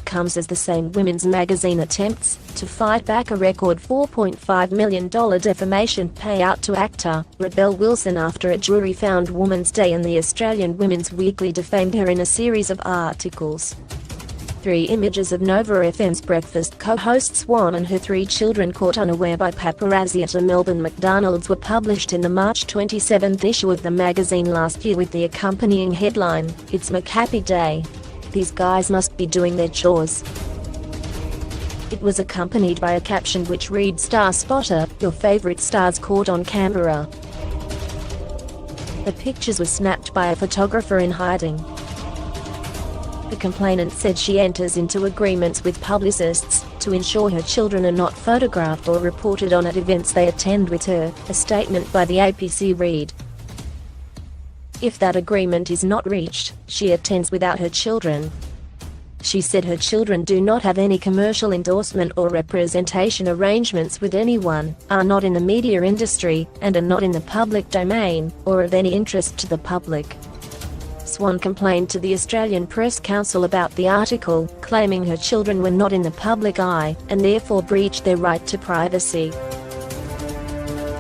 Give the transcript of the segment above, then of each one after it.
comes as the same women's magazine attempts to fight back a record $4.5 million defamation payout to actor Rebel Wilson after a jury found Women's Day and the Australian Women's Weekly defamed her in a series of articles. 3 images of Nova FM's Breakfast co-host Swan and her 3 children caught unaware by paparazzi at a Melbourne McDonald's were published in the March 27 issue of the magazine last year with the accompanying headline, "It's McHappy Day. These guys must be doing their chores." It was accompanied by a caption which read, "Star Spotter, your favorite stars caught on camera." The pictures were snapped by a photographer in hiding. The complainant said she enters into agreements with publicists to ensure her children are not photographed or reported on at events they attend with her, a statement by the APC read. If that agreement is not reached, she attends without her children. She said her children do not have any commercial endorsement or representation arrangements with anyone, are not in the media industry, and are not in the public domain, or of any interest to the public. Swan complained to the Australian Press Council about the article, claiming her children were not in the public eye, and therefore breached their right to privacy.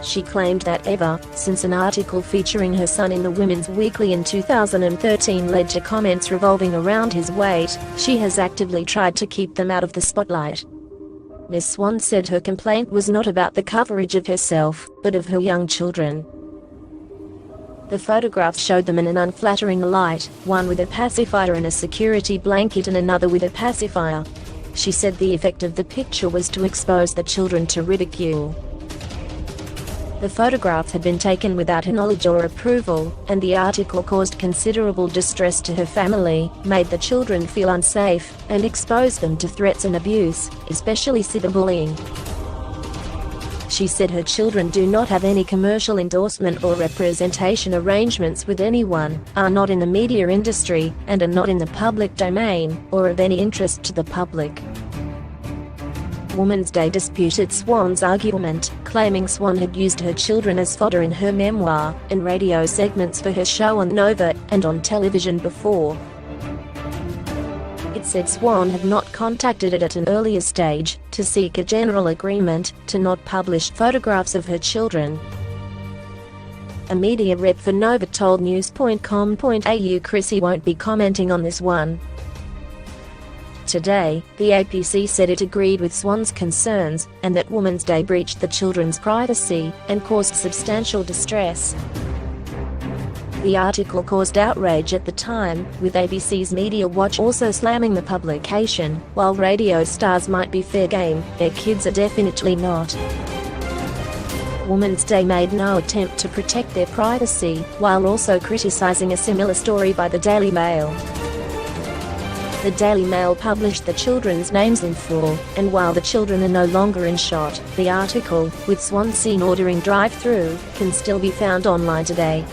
She claimed that ever since an article featuring her son in the Women's Weekly in 2013 led to comments revolving around his weight, she has actively tried to keep them out of the spotlight. Ms. Swan said her complaint was not about the coverage of herself, but of her young children. The photographs showed them in an unflattering light, one with a pacifier and a security blanket and another with a pacifier. She said the effect of the picture was to expose the children to ridicule. The photographs had been taken without her knowledge or approval, and the article caused considerable distress to her family, made the children feel unsafe, and exposed them to threats and abuse, especially cyberbullying. She said her children do not have any commercial endorsement or representation arrangements with anyone, are not in the media industry, and are not in the public domain, or of any interest to the public. Women's Day disputed Swan's argument, claiming Swan had used her children as fodder in her memoir, and radio segments for her show on Nova, and on television before. It said Swan had not contacted it at an earlier stage to seek a general agreement to not publish photographs of her children. A media rep for Nova told news.com.au Chrissie won't be commenting on this one. Today, the APC said it agreed with Swan's concerns, and that Women's Day breached the children's privacy, and caused substantial distress. The article caused outrage at the time, with ABC's Media Watch also slamming the publication. While radio stars might be fair game, their kids are definitely not. Women's Day made no attempt to protect their privacy, while also criticizing a similar story by the Daily Mail. The Daily Mail published the children's names in full, and while the children are no longer in shot, the article, with Swan seen ordering drive-through, can still be found online today.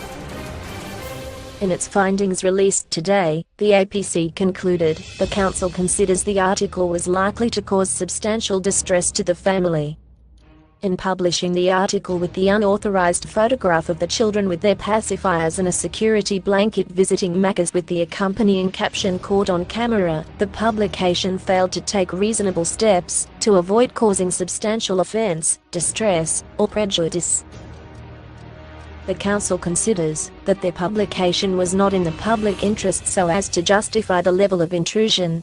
In its findings released today, the APC concluded the council considers the article was likely to cause substantial distress to the family. In publishing the article with the unauthorized photograph of the children with their pacifiers and a security blanket visiting Maccas with the accompanying caption "Caught on camera," the publication failed to take reasonable steps to avoid causing substantial offense, distress, or prejudice. The council considers that their publication was not in the public interest so as to justify the level of intrusion,